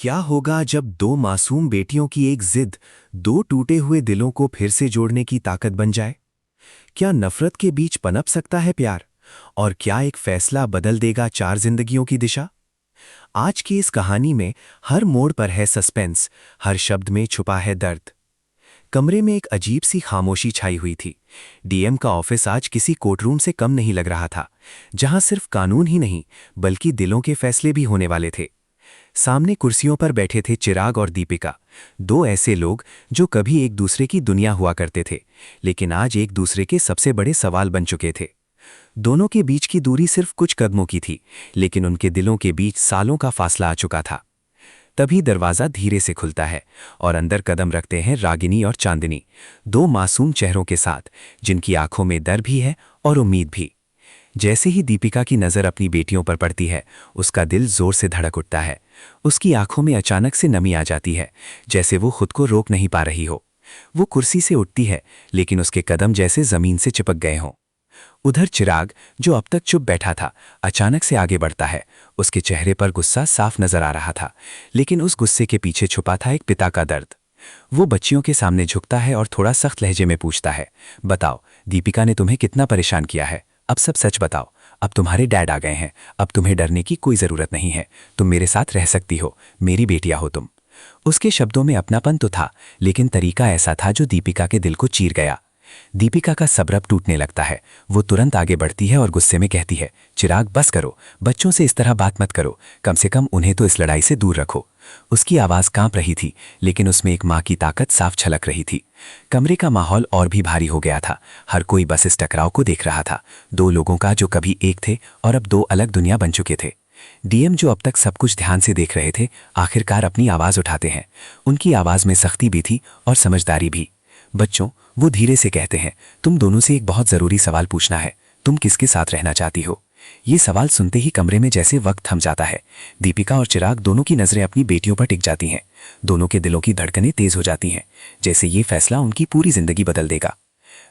क्या होगा जब दो मासूम बेटियों की एक जिद दो टूटे हुए दिलों को फिर से जोड़ने की ताकत बन जाए? क्या नफरत के बीच पनप सकता है प्यार? और क्या एक फैसला बदल देगा चार जिंदगियों की दिशा? आज की इस कहानी में हर मोड़ पर है सस्पेंस, हर शब्द में छुपा है दर्द। कमरे में एक अजीब सी खामोशी छाई हुई थी। डीएम का ऑफिस आज किसी कोर्टरूम से कम नहीं लग रहा था, जहां सिर्फ कानून ही नहीं बल्कि दिलों के फैसले भी होने वाले थे। सामने कुर्सियों पर बैठे थे चिराग और दीपिका, दो ऐसे लोग जो कभी एक दूसरे की दुनिया हुआ करते थे, लेकिन आज एक दूसरे के सबसे बड़े सवाल बन चुके थे। दोनों के बीच की दूरी सिर्फ कुछ कदमों की थी, लेकिन उनके दिलों के बीच सालों का फासला आ चुका था। तभी दरवाजा धीरे से खुलता है और अंदर कदम रखते हैं रागिनी और चांदनी, दो मासूम चेहरों के साथ, जिनकी आंखों में डर भी है और उम्मीद भी। जैसे ही दीपिका की नज़र अपनी बेटियों पर पड़ती है, उसका दिल जोर से धड़क उठता है। उसकी आंखों में अचानक से नमी आ जाती है, जैसे वो खुद को रोक नहीं पा रही हो। वो कुर्सी से उठती है, लेकिन उसके कदम जैसे जमीन से चिपक गए हों। उधर चिराग, जो अब तक चुप बैठा था, अचानक से आगे बढ़ता है। उसके चेहरे पर गुस्सा साफ नजर आ रहा था, लेकिन उस गुस्से के पीछे छुपा था एक पिता का दर्द। वो बच्चियों के सामने झुकता है और थोड़ा सख्त लहजे में पूछता है, बताओ, दीपिका ने तुम्हें कितना परेशान किया है? अब सब सच बताओ। अब तुम्हारे डैड आ गए हैं, अब तुम्हें डरने की कोई जरूरत नहीं है। तुम मेरे साथ रह सकती हो, मेरी बेटियां हो तुम। उसके शब्दों में अपनापन तो था, लेकिन तरीका ऐसा था जो दीपिका के दिल को चीर गया। दीपिका का सब्र अब टूटने लगता है। वो तुरंत आगे बढ़ती है और गुस्से में कहती है, चिराग बस करो, बच्चों से इस तरह बात मत करो, कम से कम उन्हें तो इस लड़ाई से दूर रखो। उसकी आवाज कांप रही थी, लेकिन उसमें एक मां की ताकत साफ छलक रही थी। कमरे का माहौल और भी भारी हो गया था। हर कोई बस इस टकराव को देख रहा था, दो लोगों का जो कभी एक थे और अब दो अलग दुनिया बन चुके थे। डीएम, जो अब तक सब कुछ ध्यान से देख रहे थे, आखिरकार अपनी आवाज उठाते हैं। उनकी आवाज में सख्ती भी थी और समझदारी भी। बच्चों, वो धीरे से कहते हैं, तुम दोनों से एक बहुत जरूरी सवाल पूछना है। तुम किसके साथ रहना चाहती हो? ये सवाल सुनते ही कमरे में जैसे वक्त थम जाता है। दीपिका और चिराग दोनों की नजरें अपनी बेटियों पर टिक जाती हैं। दोनों के दिलों की धड़कनें तेज हो जाती हैं, जैसे ये फैसला उनकी पूरी जिंदगी बदल देगा।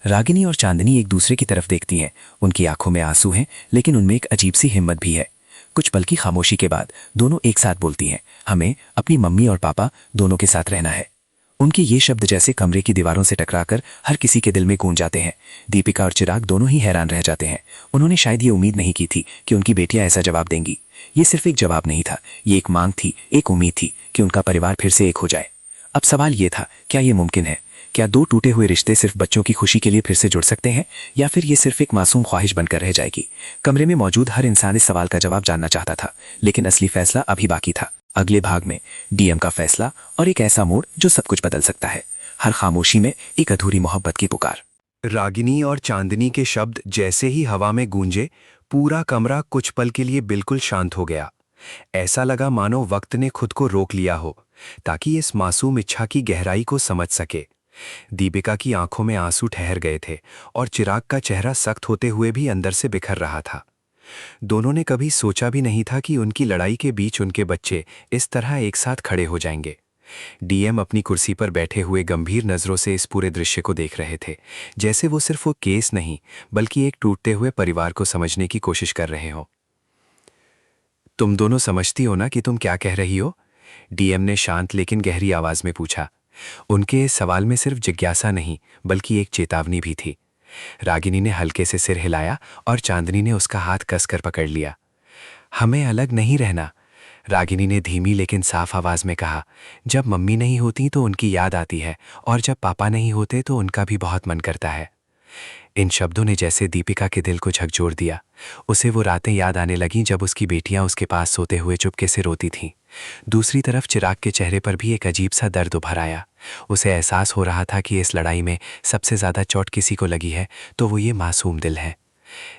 रागिनी और चांदनी एक दूसरे की तरफ देखती हैं। उनकी आंखों में आंसू हैं, लेकिन उनमें एक अजीब सी हिम्मत भी है। कुछ पल की खामोशी के बाद दोनों एक साथ बोलती हैं, हमें अपनी मम्मी और पापा दोनों के साथ रहना है। उनके ये शब्द जैसे कमरे की दीवारों से टकराकर हर किसी के दिल में गूंज जाते हैं। दीपिका और चिराग दोनों ही हैरान रह जाते हैं। उन्होंने शायद ये उम्मीद नहीं की थी कि उनकी बेटियां ऐसा जवाब देंगी। ये सिर्फ एक जवाब नहीं था, ये एक मांग थी, एक उम्मीद थी कि उनका परिवार फिर से एक हो जाए। अब सवाल ये था, क्या ये मुमकिन है? क्या दो टूटे हुए रिश्ते सिर्फ बच्चों की खुशी के लिए फिर से जुड़ सकते हैं, या फिर ये सिर्फ एक मासूम ख्वाहिश बनकर रह जाएगी? कमरे में मौजूद हर इंसान इस सवाल का जवाब जानना चाहता था, लेकिन असली फैसला अभी बाकी था। अगले भाग में डीएम का फैसला और एक ऐसा मोड़ जो सब कुछ बदल सकता है। हर खामोशी में एक अधूरी मोहब्बत की पुकार। रागिनी और चांदनी के शब्द जैसे ही हवा में गूंजे, पूरा कमरा कुछ पल के लिए बिल्कुल शांत हो गया। ऐसा लगा मानो वक्त ने खुद को रोक लिया हो, ताकि इस मासूम इच्छा की गहराई को समझ सके। दीपिका की आंखों में आंसू ठहर गए थे और चिराग का चेहरा सख्त होते हुए भी अंदर से बिखर रहा था। दोनों ने कभी सोचा भी नहीं था कि उनकी लड़ाई के बीच उनके बच्चे इस तरह एक साथ खड़े हो जाएंगे। डीएम अपनी कुर्सी पर बैठे हुए गंभीर नजरों से इस पूरे दृश्य को देख रहे थे, जैसे वो सिर्फ वो केस नहीं बल्कि एक टूटते हुए परिवार को समझने की कोशिश कर रहे हो। तुम दोनों समझती हो ना कि तुम क्या कह रही हो? डीएम ने शांत लेकिन गहरी आवाज में पूछा। उनके इस सवाल में सिर्फ जिज्ञासा नहीं बल्कि एक चेतावनी भी थी। रागिनी ने हल्के से सिर हिलाया और चांदनी ने उसका हाथ कसकर पकड़ लिया। हमें अलग नहीं रहना, रागिनी ने धीमी लेकिन साफ आवाज में कहा। जब मम्मी नहीं होती तो उनकी याद आती है, और जब पापा नहीं होते तो उनका भी बहुत मन करता है। इन शब्दों ने जैसे दीपिका के दिल को झकझोर दिया। उसे वो रातें याद आने लगीं जब उसकी बेटियां उसके पास सोते हुए चुपके से रोती थीं। दूसरी तरफ चिराग के चेहरे पर भी एक अजीब सा दर्द उभर आया। उसे एहसास हो रहा था कि इस लड़ाई में सबसे ज्यादा चोट किसी को लगी है तो वो ये मासूम दिल है।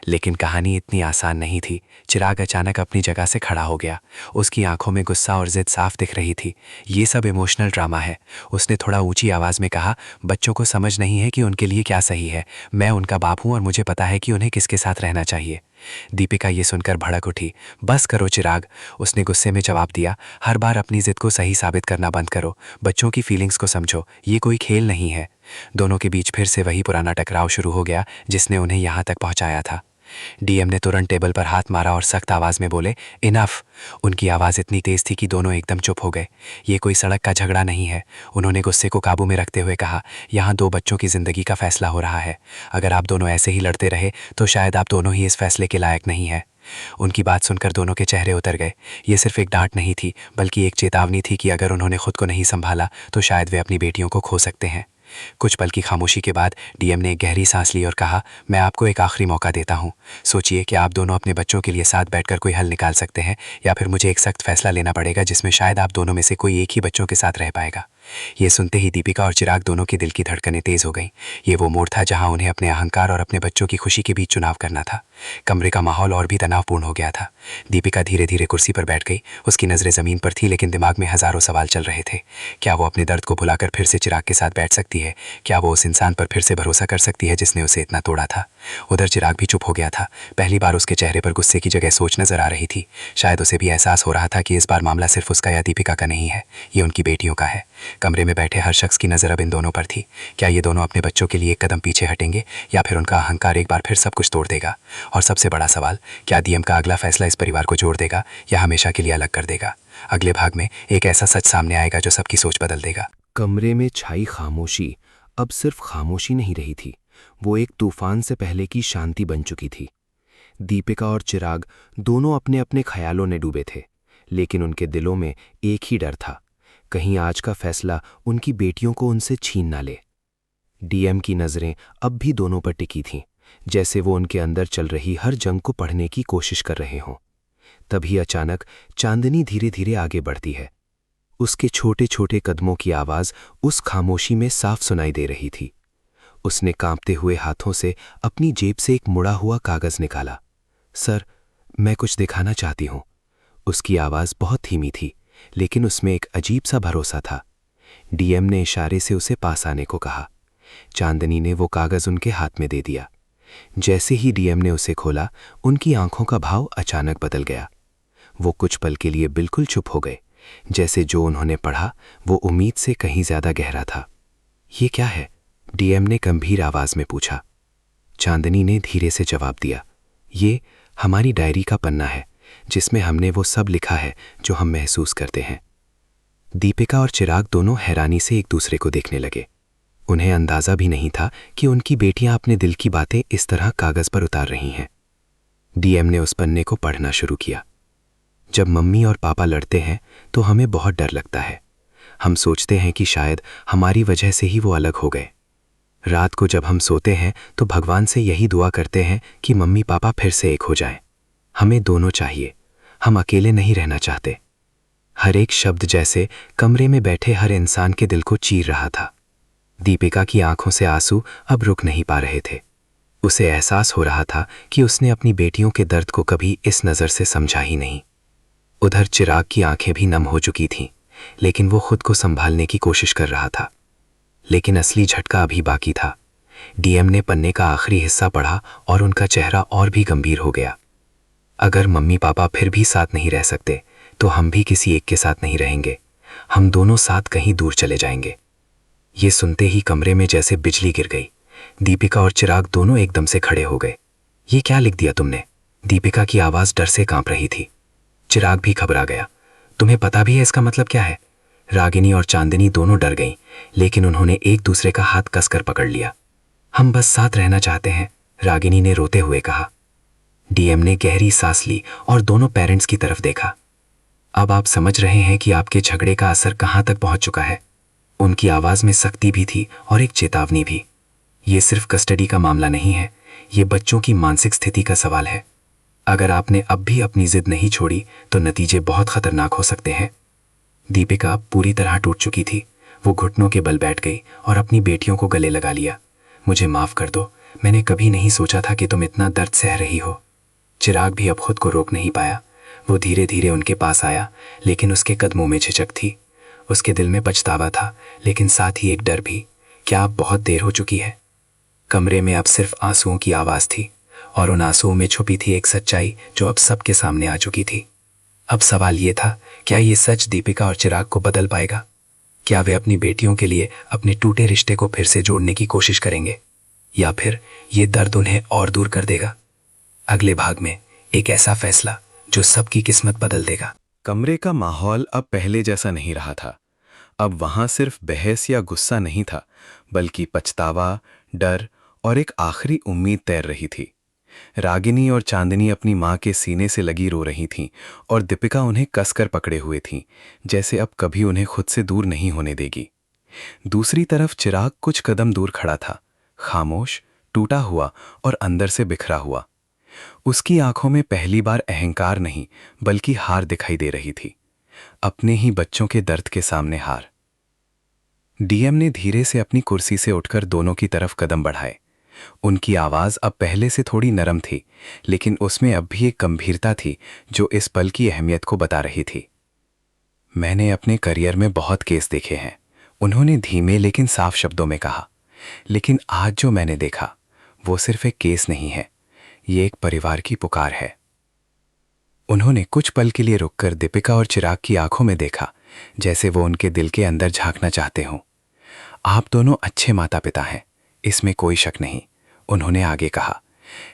लेकिन कहानी इतनी आसान नहीं थी। चिराग अचानक अपनी जगह से खड़ा हो गया। उसकी आंखों में गुस्सा और जिद साफ दिख रही थी। ये सब इमोशनल ड्रामा है। उसने थोड़ा ऊंची आवाज में कहा, बच्चों को समझ नहीं है कि उनके लिए क्या सही है। मैं उनका बाप हूं और मुझे पता है कि उन्हें किसके साथ रहना चाहिए। दीपिका ये सुनकर भड़क उठी। बस करो चिराग, उसने गुस्से में जवाब दिया। हर बार अपनी जिद को सही साबित करना बंद करो। बच्चों की फीलिंग्स को समझो, ये कोई खेल नहीं है। दोनों के बीच फिर से वही पुराना टकराव शुरू हो गया जिसने उन्हें यहाँ तक पहुँचाया था। डीएम ने तुरंत टेबल पर हाथ मारा और सख्त आवाज में बोले, इनफ। उनकी आवाज इतनी तेज थी कि दोनों एकदम चुप हो गए। ये कोई सड़क का झगड़ा नहीं है, उन्होंने गुस्से को काबू में रखते हुए कहा। यहाँ दो बच्चों की जिंदगी का फैसला हो रहा है। अगर आप दोनों ऐसे ही लड़ते रहे तो शायद आप दोनों ही इस फैसले के लायक नहीं है। उनकी बात सुनकर दोनों के चेहरे उतर गए। ये सिर्फ एक डांट नहीं थी, बल्कि एक चेतावनी थी कि अगर उन्होंने खुद को नहीं संभाला तो शायद वे अपनी बेटियों को खो सकते हैं। कुछ पल की खामोशी के बाद डीएम ने एक गहरी सांस ली और कहा, मैं आपको एक आखिरी मौका देता हूं। सोचिए कि आप दोनों अपने बच्चों के लिए साथ बैठकर कोई हल निकाल सकते हैं, या फिर मुझे एक सख्त फैसला लेना पड़ेगा जिसमें शायद आप दोनों में से कोई एक ही बच्चों के साथ रह पाएगा। ये सुनते ही दीपिका और चिराग दोनों के दिल की धड़कनें तेज हो गईं। ये वो मोड़ था जहां उन्हें अपने अहंकार और अपने बच्चों की खुशी के बीच चुनाव करना था। कमरे का माहौल और भी तनावपूर्ण हो गया था। दीपिका धीरे धीरे कुर्सी पर बैठ गई। उसकी नजरें जमीन पर थी, लेकिन दिमाग में हजारों सवाल चल रहे थे। क्या वो अपने दर्द को भुलाकर फिर से चिराग के साथ बैठ सकती है? क्या वो उस इंसान पर फिर से भरोसा कर सकती है जिसने उसे इतना तोड़ा था? उधर चिराग भी चुप हो गया था। पहली बार उसके चेहरे पर गुस्से की जगह सोच नजर आ रही थी। शायद उसे भी एहसास हो रहा था कि इस बार मामला सिर्फ उसका या दीपिका का नहीं है, ये उनकी बेटियों का है। कमरे में बैठे हर शख्स की नजर अब इन दोनों पर थी। क्या ये दोनों अपने बच्चों के लिए एक कदम पीछे हटेंगे, या फिर उनका अहंकार एक बार फिर सब कुछ तोड़ देगा? और सबसे बड़ा सवाल, क्या डीएम का अगला फैसला इस परिवार को जोड़ देगा या हमेशा के लिए अलग कर देगा? अगले भाग में एक ऐसा सच सामने आएगा जो सबकी सोच बदल देगा। कमरे में छाई खामोशी अब सिर्फ खामोशी नहीं रही थी, वो एक तूफान से पहले की शांति बन चुकी थी। दीपिका और चिराग दोनों अपने अपने ख्यालों में डूबे थे, लेकिन उनके दिलों में एक ही डर था, कहीं आज का फैसला उनकी बेटियों को उनसे छीन ना ले। डीएम की नजरें अब भी दोनों पर टिकी थीं, जैसे वो उनके अंदर चल रही हर जंग को पढ़ने की कोशिश कर रहे हों। तभी अचानक चांदनी धीरे धीरे आगे बढ़ती है। उसके छोटे छोटे कदमों की आवाज उस खामोशी में साफ सुनाई दे रही थी। उसने कांपते हुए हाथों से अपनी जेब से एक मुड़ा हुआ कागज निकाला। सर, मैं कुछ दिखाना चाहती हूं। उसकी आवाज बहुत धीमी थी, लेकिन उसमें एक अजीब सा भरोसा था। डीएम ने इशारे से उसे पास आने को कहा। चांदनी ने वो कागज उनके हाथ में दे दिया। जैसे ही डीएम ने उसे खोला, उनकी आंखों का भाव अचानक बदल गया। वो कुछ पल के लिए बिल्कुल चुप हो गए, जैसे जो उन्होंने पढ़ा वो उम्मीद से कहीं ज्यादा गहरा था। ये क्या है? डीएम ने गंभीर आवाज में पूछा। चांदनी ने धीरे से जवाब दिया, ये हमारी डायरी का पन्ना है, जिसमें हमने वो सब लिखा है जो हम महसूस करते हैं। दीपिका और चिराग दोनों हैरानी से एक दूसरे को देखने लगे। उन्हें अंदाजा भी नहीं था कि उनकी बेटियां अपने दिल की बातें इस तरह कागज पर उतार रही हैं। डीएम ने उस पन्ने को पढ़ना शुरू किया। जब मम्मी और पापा लड़ते हैं तो हमें बहुत डर लगता है। हम सोचते हैं कि शायद हमारी वजह से ही वो अलग हो गए। रात को जब हम सोते हैं तो भगवान से यही दुआ करते हैं कि मम्मी पापा फिर से एक हो जाएं। हमें दोनों चाहिए, हम अकेले नहीं रहना चाहते। हर एक शब्द जैसे कमरे में बैठे हर इंसान के दिल को चीर रहा था। दीपिका की आंखों से आंसू अब रुक नहीं पा रहे थे। उसे एहसास हो रहा था कि उसने अपनी बेटियों के दर्द को कभी इस नज़र से समझा ही नहीं। उधर चिराग की आंखें भी नम हो चुकी थीं, लेकिन वो खुद को संभालने की कोशिश कर रहा था। लेकिन असली झटका अभी बाकी था। डीएम ने पन्ने का आखिरी हिस्सा पढ़ा और उनका चेहरा और भी गंभीर हो गया। अगर मम्मी पापा फिर भी साथ नहीं रह सकते तो हम भी किसी एक के साथ नहीं रहेंगे। हम दोनों साथ कहीं दूर चले जाएंगे। ये सुनते ही कमरे में जैसे बिजली गिर गई। दीपिका और चिराग दोनों एकदम से खड़े हो गए। ये क्या लिख दिया तुमने? दीपिका की आवाज डर से कांप रही थी। चिराग भी घबरा गया। तुम्हें पता भी है इसका मतलब क्या है? रागिनी और चांदनी दोनों डर गईं, लेकिन उन्होंने एक दूसरे का हाथ कसकर पकड़ लिया। हम बस साथ रहना चाहते हैं, रागिनी ने रोते हुए कहा। डीएम ने गहरी सांस ली और दोनों पेरेंट्स की तरफ देखा। अब आप समझ रहे हैं कि आपके झगड़े का असर कहां तक पहुंच चुका है। उनकी आवाज में सख्ती भी थी और एक चेतावनी भी। ये सिर्फ कस्टडी का मामला नहीं है, ये बच्चों की मानसिक स्थिति का सवाल है। अगर आपने अब भी अपनी जिद नहीं छोड़ी तो नतीजे बहुत खतरनाक हो सकते हैं। दीपिका पूरी तरह टूट चुकी थी। वो घुटनों के बल बैठ गई और अपनी बेटियों को गले लगा लिया। मुझे माफ कर दो, मैंने कभी नहीं सोचा था कि तुम इतना दर्द सह रही हो। चिराग भी अब खुद को रोक नहीं पाया। वो धीरे धीरे उनके पास आया, लेकिन उसके कदमों में झिझक थी। उसके दिल में पछतावा था, लेकिन साथ ही एक डर भी। क्या अब बहुत देर हो चुकी है? कमरे में अब सिर्फ आंसुओं की आवाज थी, और उन आंसुओं में छुपी थी एक सच्चाई जो अब सबके सामने आ चुकी थी। अब सवाल ये था, क्या ये सच दीपिका और चिराग को बदल पाएगा? क्या वे अपनी बेटियों के लिए अपने टूटे रिश्ते को फिर से जोड़ने की कोशिश करेंगे, या फिर ये दर्द उन्हें और दूर कर देगा? अगले भाग में एक ऐसा फैसला जो सबकी किस्मत बदल देगा। कमरे का माहौल अब पहले जैसा नहीं रहा था। अब वहां सिर्फ बहस या गुस्सा नहीं था, बल्कि पछतावा, डर और एक आखिरी उम्मीद तैर रही थी। रागिनी और चांदनी अपनी मां के सीने से लगी रो रही थीं और दीपिका उन्हें कसकर पकड़े हुए थीं, जैसे अब कभी उन्हें खुद से दूर नहीं होने देगी। दूसरी तरफ चिराग कुछ कदम दूर खड़ा था, खामोश, टूटा हुआ और अंदर से बिखरा हुआ। उसकी आंखों में पहली बार अहंकार नहीं बल्कि हार दिखाई दे रही थी, अपने ही बच्चों के दर्द के सामने हार। डीएम ने धीरे से अपनी कुर्सी से उठकर दोनों की तरफ कदम बढ़ाए। उनकी आवाज अब पहले से थोड़ी नरम थी, लेकिन उसमें अब भी एक गंभीरता थी जो इस पल की अहमियत को बता रही थी। मैंने अपने करियर में बहुत केस देखे हैं, उन्होंने धीमे लेकिन साफ शब्दों में कहा, लेकिन आज जो मैंने देखा वो सिर्फ एक केस नहीं है, ये एक परिवार की पुकार है। उन्होंने कुछ पल के लिए रुककर दीपिका और चिराग की आंखों में देखा, जैसे वो उनके दिल के अंदर झांकना चाहते हों। आप दोनों अच्छे माता पिता हैं, इसमें कोई शक नहीं, उन्होंने आगे कहा,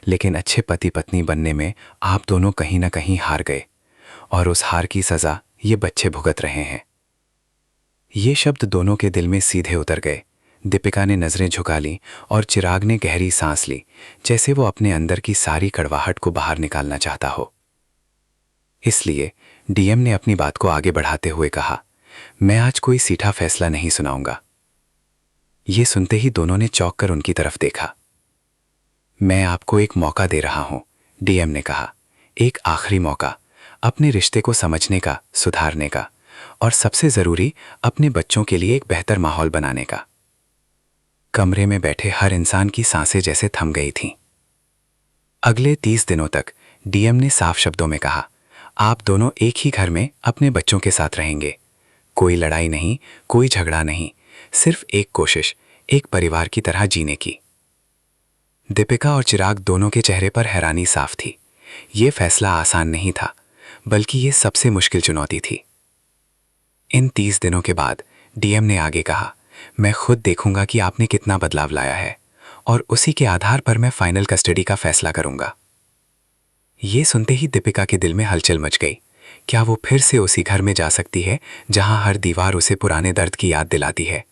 लेकिन अच्छे पति पत्नी बनने में आप दोनों कहीं ना कहीं हार गए, और उस हार की सजा ये बच्चे भुगत रहे हैं। ये शब्द दोनों के दिल में सीधे उतर गए। दीपिका ने नजरें झुका ली और चिराग ने गहरी सांस ली, जैसे वो अपने अंदर की सारी कड़वाहट को बाहर निकालना चाहता हो। इसलिए डीएम ने अपनी बात को आगे बढ़ाते हुए कहा, मैं आज कोई सीधा फैसला नहीं सुनाऊंगा। ये सुनते ही दोनों ने चौंक कर उनकी तरफ देखा। मैं आपको एक मौका दे रहा हूं, डीएम ने कहा, एक आखिरी मौका, अपने रिश्ते को समझने का, सुधारने का, और सबसे जरूरी अपने बच्चों के लिए एक बेहतर माहौल बनाने का। कमरे में बैठे हर इंसान की सांसें जैसे थम गई थीं। अगले 30 दिनों तक डीएम ने साफ शब्दों में कहा, आप दोनों एक ही घर में अपने बच्चों के साथ रहेंगे। कोई लड़ाई नहीं, कोई झगड़ा नहीं, सिर्फ एक कोशिश, एक परिवार की तरह जीने की। दीपिका और चिराग दोनों के चेहरे पर हैरानी साफ थी। ये फैसला आसान नहीं था, बल्कि ये सबसे मुश्किल चुनौती थी। इन 30 दिनों के बाद डीएम ने आगे कहा, मैं खुद देखूंगा कि आपने कितना बदलाव लाया है, और उसी के आधार पर मैं फाइनल कस्टडी का फैसला करूंगा। ये सुनते ही दीपिका के दिल में हलचल मच गई। क्या वो फिर से उसी घर में जा सकती है जहां हर दीवार उसे पुराने दर्द की याद दिलाती है?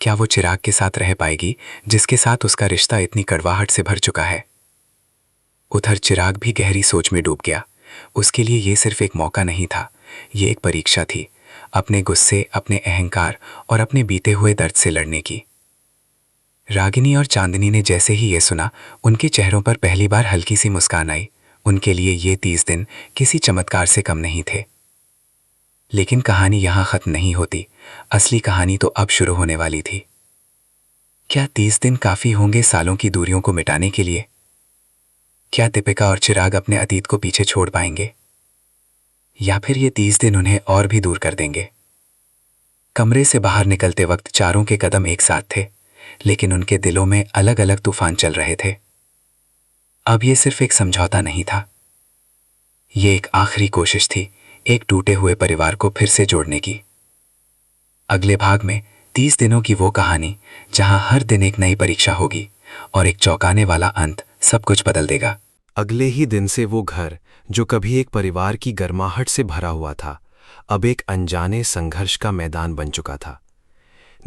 क्या वो चिराग के साथ रह पाएगी, जिसके साथ उसका रिश्ता इतनी कड़वाहट से भर चुका है? उधर चिराग भी गहरी सोच में डूब गया। उसके लिए ये सिर्फ एक मौका नहीं था, ये एक परीक्षा थी, अपने गुस्से, अपने अहंकार और अपने बीते हुए दर्द से लड़ने की। रागिनी और चांदनी ने जैसे ही ये सुना, उनके चेहरों पर पहली बार हल्की सी मुस्कान आई। उनके लिए ये 30 दिन किसी चमत्कार से कम नहीं थे। लेकिन कहानी यहां खत्म नहीं होती, असली कहानी तो अब शुरू होने वाली थी। क्या 30 दिन काफी होंगे सालों की दूरियों को मिटाने के लिए? क्या दीपिका और चिराग अपने अतीत को पीछे छोड़ पाएंगे, या फिर ये 30 दिन उन्हें और भी दूर कर देंगे? कमरे से बाहर निकलते वक्त चारों के कदम एक साथ थे, लेकिन उनके दिलों में अलग अलग तूफान चल रहे थे। अब ये सिर्फ एक समझौता नहीं था, ये एक आखिरी कोशिश थी, एक टूटे हुए परिवार को फिर से जोड़ने की। अगले भाग में 30 दिनों की वो कहानी जहां हर दिन एक नई परीक्षा होगी और एक चौंकाने वाला अंत सब कुछ बदल देगा। अगले ही दिन से वो घर, जो कभी एक परिवार की गर्माहट से भरा हुआ था, अब एक अनजाने संघर्ष का मैदान बन चुका था।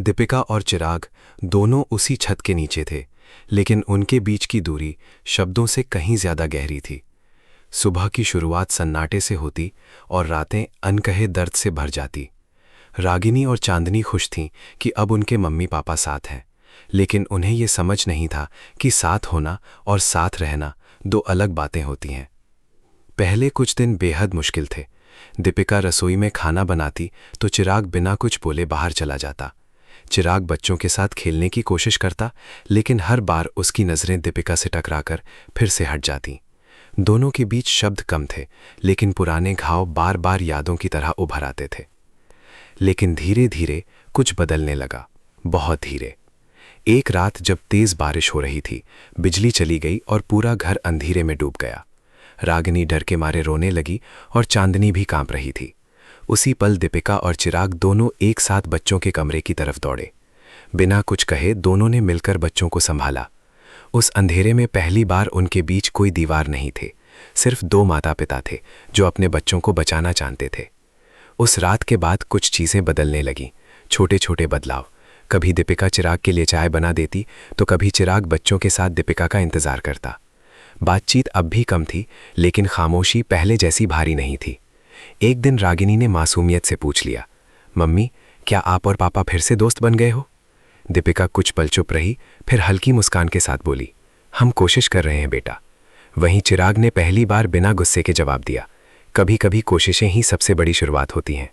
दीपिका और चिराग दोनों उसी छत के नीचे थे, लेकिन उनके बीच की दूरी शब्दों से कहीं ज्यादा गहरी थी। सुबह की शुरुआत सन्नाटे से होती और रातें अनकहे दर्द से भर जाती। रागिनी और चांदनी खुश थीं कि अब उनके मम्मी पापा साथ हैं, लेकिन उन्हें यह समझ नहीं था कि साथ होना और साथ रहना दो अलग बातें होती हैं। पहले कुछ दिन बेहद मुश्किल थे। दीपिका रसोई में खाना बनाती तो चिराग बिना कुछ बोले बाहर चला जाता। चिराग बच्चों के साथ खेलने की कोशिश करता, लेकिन हर बार उसकी नज़रें दीपिका से टकराकर फिर से हट जातीं। दोनों के बीच शब्द कम थे, लेकिन पुराने घाव बार बार यादों की तरह उभर आते थे। लेकिन धीरे धीरे कुछ बदलने लगा, बहुत धीरे। एक रात जब तेज बारिश हो रही थी, बिजली चली गई और पूरा घर अंधेरे में डूब गया। रागिनी डर के मारे रोने लगी और चांदनी भी कांप रही थी। उसी पल दीपिका और चिराग दोनों एक साथ बच्चों के कमरे की तरफ दौड़े। बिना कुछ कहे दोनों ने मिलकर बच्चों को संभाला। उस अंधेरे में पहली बार उनके बीच कोई दीवार नहीं थी, सिर्फ दो माता पिता थे जो अपने बच्चों को बचाना जानते थे। उस रात के बाद कुछ चीज़ें बदलने लगीं, छोटे छोटे बदलाव। कभी दीपिका चिराग के लिए चाय बना देती तो कभी चिराग बच्चों के साथ दीपिका का इंतज़ार करता। बातचीत अब भी कम थी, लेकिन खामोशी पहले जैसी भारी नहीं थी। एक दिन रागिनी ने मासूमियत से पूछ लिया, मम्मी, क्या आप और पापा फिर से दोस्त बन गए हो? दीपिका कुछ पल चुप रही, फिर हल्की मुस्कान के साथ बोली, हम कोशिश कर रहे हैं बेटा। वहीं चिराग ने पहली बार बिना गुस्से के जवाब दिया, कभी कभी कोशिशें ही सबसे बड़ी शुरुआत होती हैं।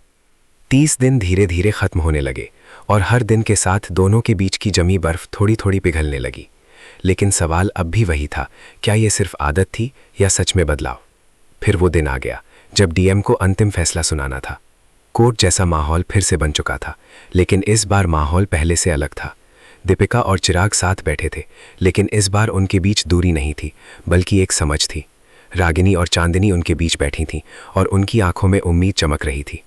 30 दिन धीरे धीरे खत्म होने लगे और हर दिन के साथ दोनों के बीच की जमी बर्फ थोड़ी थोड़ी पिघलने लगी। लेकिन सवाल अब भी वही था, क्या ये सिर्फ आदत थी या सच में बदलाव? फिर वो दिन आ गया जब डीएम को अंतिम फैसला सुनाना था। कोर्ट जैसा माहौल फिर से बन चुका था, लेकिन इस बार माहौल पहले से अलग था। दीपिका और चिराग साथ बैठे थे, लेकिन इस बार उनके बीच दूरी नहीं थी, बल्कि एक समझ थी। रागिनी और चांदनी उनके बीच बैठी थीं और उनकी आंखों में उम्मीद चमक रही थी।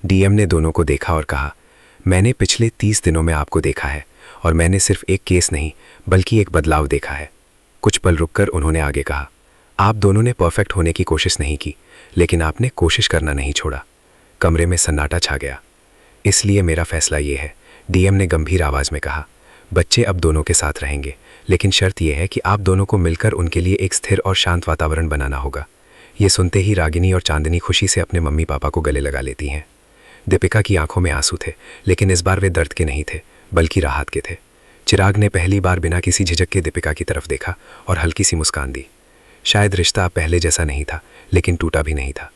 डीएम ने दोनों को देखा और कहा, मैंने पिछले 30 दिनों में आपको देखा है और मैंने सिर्फ एक केस नहीं बल्कि एक बदलाव देखा है। कुछ पल रुककर उन्होंने आगे कहा, आप दोनों ने परफेक्ट होने की कोशिश नहीं की, लेकिन आपने कोशिश करना नहीं छोड़ा। कमरे में सन्नाटा छा गया। इसलिए मेरा फैसला ये है, डीएम ने गंभीर आवाज़ में कहा, बच्चे अब दोनों के साथ रहेंगे, लेकिन शर्त यह है कि आप दोनों को मिलकर उनके लिए एक स्थिर और शांत वातावरण बनाना होगा। ये सुनते ही रागिनी और चांदनी खुशी से अपने मम्मी पापा को गले लगा लेती हैं। दीपिका की आंखों में आंसू थे, लेकिन इस बार वे दर्द के नहीं थे बल्कि राहत के थे। चिराग ने पहली बार बिना किसी झिझक के दीपिका की तरफ देखा और हल्की सी मुस्कान दी। शायद रिश्ता पहले जैसा नहीं था, लेकिन टूटा भी नहीं था।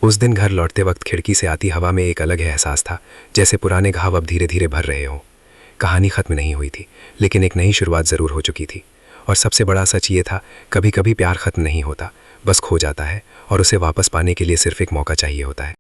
उस दिन घर लौटते वक्त खिड़की से आती हवा में एक अलग एहसास था, जैसे पुराने घाव अब धीरे धीरे भर रहे हों। कहानी खत्म नहीं हुई थी, लेकिन एक नई शुरुआत ज़रूर हो चुकी थी। और सबसे बड़ा सच ये था, कभी कभी प्यार खत्म नहीं होता, बस खो जाता है और उसे वापस पाने के लिए सिर्फ एक मौका चाहिए होता है।